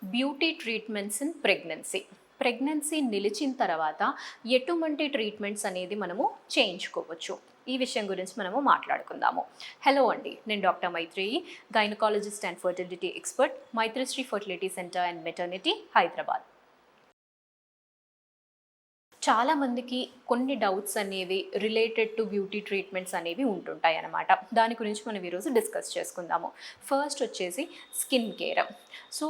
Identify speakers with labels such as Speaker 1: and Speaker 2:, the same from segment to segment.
Speaker 1: Beauty treatments in pregnancy నిలిచిన తర్వాత ఎటువంటి ట్రీట్మెంట్స్ అనేది మనము చేయించుకోవచ్చు, ఈ విషయం గురించి మనము మాట్లాడుకుందాము. హలో అండి, నేను doctor Maitri, gynaecologist and fertility expert, Maitrisri fertility centre and maternity, Hyderabad. చాలామందికి కొన్ని డౌట్స్ అనేవి రిలేటెడ్ టు బ్యూటీ ట్రీట్మెంట్స్ అనేవి ఉంటుంటాయి అన్నమాట. దాని గురించి మనం ఈరోజు డిస్కస్ చేసుకుందాము. ఫస్ట్ వచ్చేసి స్కిన్ కేర్. సో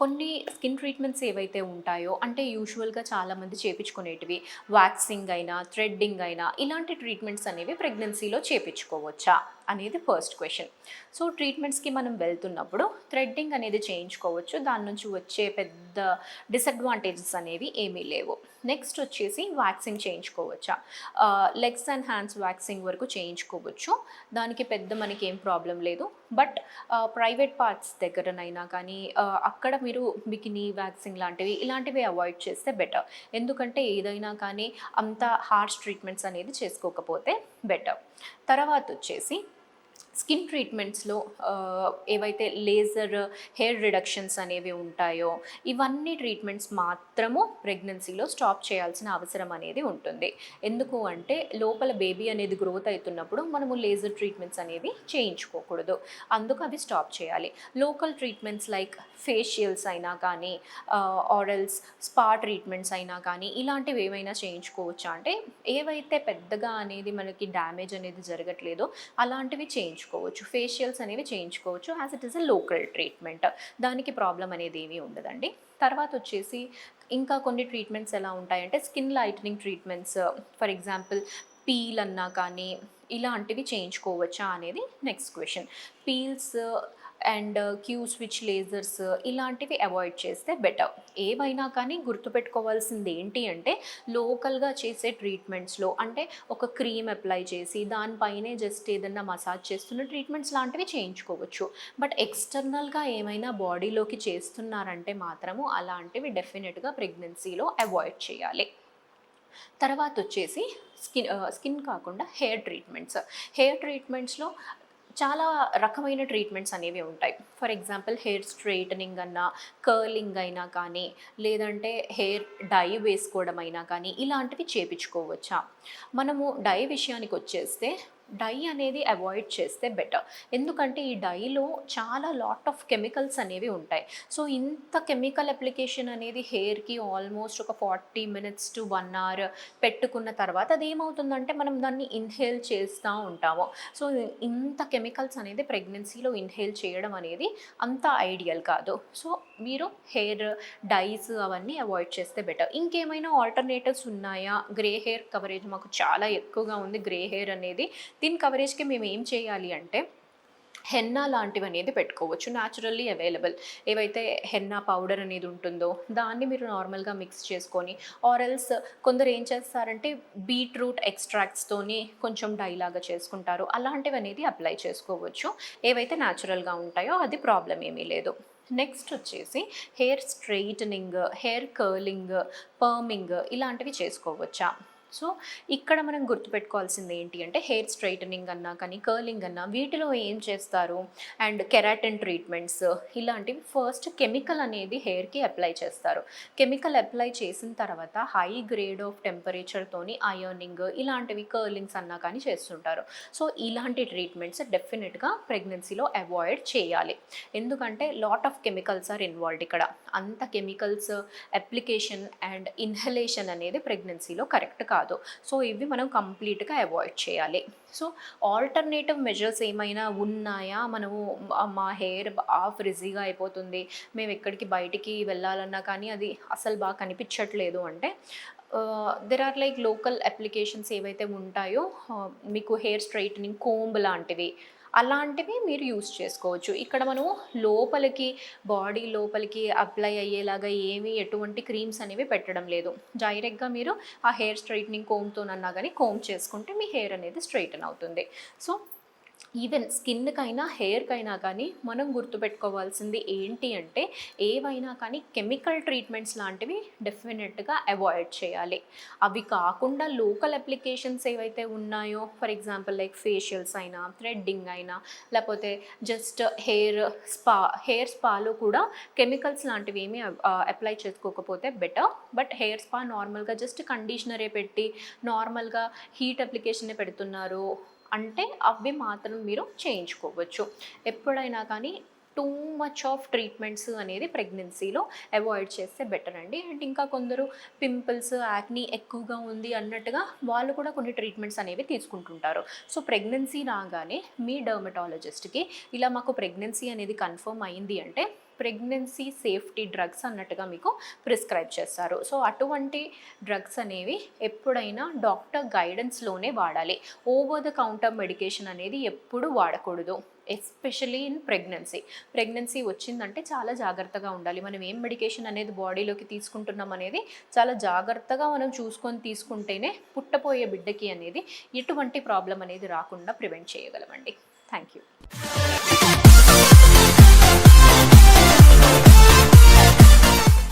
Speaker 1: కొన్ని స్కిన్ ట్రీట్మెంట్స్ ఏవైతే ఉంటాయో, అంటే యూజువల్గా చాలామంది చేపించుకునేటివి వ్యాక్సింగ్ అయినా థ్రెడ్డింగ్ అయినా ఇలాంటి ట్రీట్మెంట్స్ అనేవి ప్రెగ్నెన్సీలో చేపించుకోవచ్చా అనేది ఫస్ట్ క్వశ్చన్. సో ట్రీట్మెంట్స్కి మనం వెళ్తున్నప్పుడు థ్రెడ్డింగ్ అనేది చేయించుకోవచ్చు, దాని నుంచి వచ్చే పెద్ద డిసడ్వాంటేజెస్ అనేవి ఏమీ లేవు. నెక్స్ట్ వచ్చేసి వ్యాక్సింగ్ చేయించుకోవచ్చా, లెగ్స్ అండ్ హ్యాండ్స్ వ్యాక్సింగ్ వరకు చేయించుకోవచ్చు, దానికి పెద్ద మనకి ఏం ప్రాబ్లం లేదు. బట్ ప్రైవేట్ పార్ట్స్ దగ్గరనైనా కానీ అక్కడ మీరు బికినీ వ్యాక్సింగ్ లాంటివి ఇలాంటివి అవాయిడ్ చేస్తే బెటర్. ఎందుకంటే ఏదైనా కానీ అంత హార్ష్ ట్రీట్మెంట్స్ అనేది చేసుకోకపోతే బెటర్. తర్వాత వచ్చేసి స్కిన్ ట్రీట్మెంట్స్లో ఏవైతే లేజర్ హెయిర్ రిడక్షన్స్ అనేవి ఉంటాయో, ఇవన్నీ ట్రీట్మెంట్స్ మాత్రము ప్రెగ్నెన్సీలో స్టాప్ చేయాల్సిన అవసరం అనేది ఉంటుంది. ఎందుకు అంటే లోపల బేబీ అనేది గ్రోత్ అవుతున్నప్పుడు మనము లేజర్ ట్రీట్మెంట్స్ అనేవి చేయించుకోకూడదు, అందుకు అవి స్టాప్ చేయాలి. లోకల్ ట్రీట్మెంట్స్ లైక్ ఫేషియల్స్ అయినా కానీ ఆరల్స్ స్పా ట్రీట్మెంట్స్ అయినా కానీ ఇలాంటివి ఏమైనా చేయించుకోవచ్చా అంటే, ఏవైతే పెద్దగా అనేది మనకి డ్యామేజ్ అనేది జరగట్లేదో అలాంటివి చేయించుకోవచ్చు. ఫేషియల్స్ అనేవి చేయించుకోవచ్చు, as it is a local treatment, దానికి ప్రాబ్లం అనేది ఏమీ ఉండదండి. తర్వాత వచ్చేసి ఇంకా కొన్ని ట్రీట్మెంట్స్ ఎలా ఉంటాయంటే skin lightening treatments, for example peel అన్నా కానీ ఇలాంటివి చేయించుకోవచ్చా అనేది next question. Peels and queue switch lasers ఇలాంటివి అవాయిడ్ చేస్తే బెటర్. ఏవైనా కానీ గుర్తుపెట్టుకోవాల్సింది ఏంటి అంటే, లోకల్గా చేసే ట్రీట్మెంట్స్లో అంటే ఒక క్రీమ్ అప్లై చేసి దానిపైనే జస్ట్ ఏదన్నా మసాజ్ చేస్తున్న ట్రీట్మెంట్స్ లాంటివి చేయించుకోవచ్చు. బట్ ఎక్స్టర్నల్గా ఏమైనా బాడీలోకి చేస్తున్నారంటే మాత్రము అలాంటివి డెఫినెట్గా ప్రెగ్నెన్సీలో అవాయిడ్ చేయాలి. తర్వాత వచ్చేసి స్కిన్ కాకుండా హెయిర్ ట్రీట్మెంట్స్లో చాలా రకమైన ట్రీట్మెంట్స్ అనేవి ఉంటాయి. ఫర్ ఎగ్జాంపుల్ హెయిర్ స్ట్రెయిటనింగ్ అన్నా, కర్లింగ్ అయినా కానీ, లేదంటే హెయిర్ డై వేసుకోవడం అయినా కానీ ఇలాంటివి చేపించుకోవచ్చా. మనము డై విషయానికి వచ్చేస్తే డై అనేది అవాయిడ్ చేస్తే బెటర్. ఎందుకంటే ఈ డైలో చాలా లాట్ ఆఫ్ కెమికల్స్ అనేవి ఉంటాయి. సో ఇంత కెమికల్ అప్లికేషన్ అనేది హెయిర్కి ఆల్మోస్ట్ ఒక 40 minutes to 1 hour పెట్టుకున్న తర్వాత అది ఏమవుతుందంటే మనం దాన్ని ఇన్హేల్ చేస్తూ ఉంటాము. సో ఇంత కెమికల్స్ అనేది ప్రెగ్నెన్సీలో ఇన్హేల్ చేయడం అనేది అంత ఐడియల్ కాదు. సో మీరు హెయిర్ డైస్ అవన్నీ అవాయిడ్ చేస్తే బెటర్. ఇంకేమైనా ఆల్టర్నేటివ్స్ ఉన్నాయా? గ్రే హెయిర్ కవరేజ్ మాకు చాలా ఎక్కువగా ఉంది, గ్రే హెయిర్ అనేది. దీని కవరేజ్కి మేము ఏం చేయాలి అంటే హెన్నా లాంటివి అనేది పెట్టుకోవచ్చు, న్యాచురల్లీ అవైలబుల్. ఏవైతే హెన్నా పౌడర్ అనేది ఉంటుందో దాన్ని మీరు నార్మల్గా మిక్స్ చేసుకొని, ఆరెల్స్ కొందరు ఏం చేస్తారంటే బీట్రూట్ ఎక్స్ట్రాక్ట్స్తోని కొంచెం డైలాగా చేసుకుంటారు, అలాంటివి అనేది అప్లై చేసుకోవచ్చు. ఏవైతే న్యాచురల్గా ఉంటాయో అది ప్రాబ్లం ఏమీ లేదు. నెక్స్ట్ వచ్చేసి హెయిర్ స్ట్రెయిటనింగ్, హెయిర్ కర్లింగ్, పర్మింగ్ ఇలాంటివి చేసుకోవచ్చా. సో ఇక్కడ మనం గుర్తుపెట్టుకోవాల్సింది ఏంటి అంటే, హెయిర్ స్ట్రైటనింగ్ అన్నా కానీ కర్లింగ్ అన్నా వీటిలో ఏం చేస్తారు, అండ్ కెరాటిన్ ట్రీట్మెంట్స్ ఇలాంటివి ఫస్ట్ కెమికల్ అనేది హెయిర్కి అప్లై చేస్తారు. కెమికల్ అప్లై చేసిన తర్వాత హై గ్రేడ్ ఆఫ్ టెంపరేచర్తోని అయర్నింగ్ ఇలాంటివి కర్లింగ్స్ అన్నా కానీ చేస్తుంటారు. సో ఇలాంటి ట్రీట్మెంట్స్ డెఫినెట్గా ప్రెగ్నెన్సీలో అవాయిడ్ చేయాలి. ఎందుకంటే lot of chemicals are involved ఇక్కడ. అంత కెమికల్స్ అప్లికేషన్ అండ్ ఇన్హలేషన్ అనేది ప్రెగ్నెన్సీలో కరెక్ట్ కాదు. సో ఇవి మనం కంప్లీట్గా అవాయిడ్ చేయాలి. సో ఆల్టర్నేటివ్ మెజర్స్ ఏమైనా ఉన్నాయా, మనము మా హెయిర్ బాగా ఫ్రిజీగా అయిపోతుంది, మేము ఎక్కడికి బయటికి వెళ్ళాలన్నా కానీ అది అసలు బాగా కనిపించట్లేదు అంటే, there are like local applications ఏవైతే ఉంటాయో, మీకు హెయిర్ స్ట్రైటనింగ్ కోంబ్ లాంటివి అలాంటివి మీరు యూస్ చేసుకోవచ్చు. ఇక్కడ మనము లోపలికి బాడీ లోపలికి అప్లై అయ్యేలాగా ఎటువంటి క్రీమ్స్ అనేవి పెట్టడం లేదు. డైరెక్ట్గా మీరు ఆ హెయిర్ స్ట్రైట్నింగ్ కోమ్తోనన్నా కానీ కోమ్ చేసుకుంటే మీ హెయిర్ అనేది స్ట్రైటన్ అవుతుంది. సో ఈవెన్ స్కిన్‌కైనా, హెయిర్‌కైనా కానీ మనం గుర్తుపెట్టుకోవాల్సింది ఏంటి అంటే, ఏవైనా కానీ కెమికల్ ట్రీట్మెంట్స్ లాంటివి డెఫినెట్‌గా అవాయిడ్ చేయాలి. అవి కాకుండా లోకల్ అప్లికేషన్స్ ఏవైతే ఉన్నాయో, ఫర్ ఎగ్జాంపుల్ లైక్ ఫేషియల్స్ అయినా, థ్రెడ్డింగ్ అయినా, లేపోతే జస్ట్ హెయిర్ స్పాలో కూడా కెమికల్స్ లాంటివి ఏమీ అప్లై చేసుకోకపోతే బెటర్. బట్ హెయిర్ స్పా నార్మల్‌గా జస్ట్ కండిషనరే పెట్టి, నార్మల్‌గా హీట్ అప్లికేషనే పెడుతున్నారు అంటే అవి మాత్రం మీరు చేయించుకోవచ్చు. ఎప్పుడైనా కానీ టూ మచ్ ఆఫ్ ట్రీట్మెంట్స్ అనేది ప్రెగ్నెన్సీలో అవాయిడ్ చేస్తే బెటర్ అండి. అండ్ ఇంకా కొందరు పింపుల్స్, యాక్నీ ఎక్కువగా ఉంది అన్నట్టుగా వాళ్ళు కూడా కొన్ని ట్రీట్మెంట్స్ అనేవి తీసుకుంటుంటారు. సో ప్రెగ్నెన్సీ రాగానే మీ డర్మటాలజిస్ట్‌కి ఇలా మాకు ప్రెగ్నెన్సీ అనేది కన్ఫర్మ్ అయింది అంటే ప్రెగ్నెన్సీ సేఫ్టీ డ్రగ్స్ అన్నట్టుగా మీకు ప్రిస్క్రైబ్ చేస్తారు. సో అటువంటి డ్రగ్స్ అనేవి ఎప్పుడైనా డాక్టర్ గైడెన్స్‌లోనే వాడాలి. ఓవర్ ద కౌంటర్ మెడికేషన్ అనేది ఎప్పుడు వాడకూడదు. ఎస్పెషల్లీ ఇన్ ప్రెగ్నెన్సీ వచ్చిందంటే చాలా జాగ్రత్తగా ఉండాలి. మనం ఏం మెడికేషన్ అనేది బాడీలోకి తీసుకుంటున్నాం అనేది చాలా జాగ్రత్తగా మనం చూసుకొని తీసుకుంటేనే పుట్టబోయే బిడ్డకి అనేది ఎటువంటి ప్రాబ్లం అనేది రాకుండా ప్రివెంట్ చేయగలమండి. Thank you.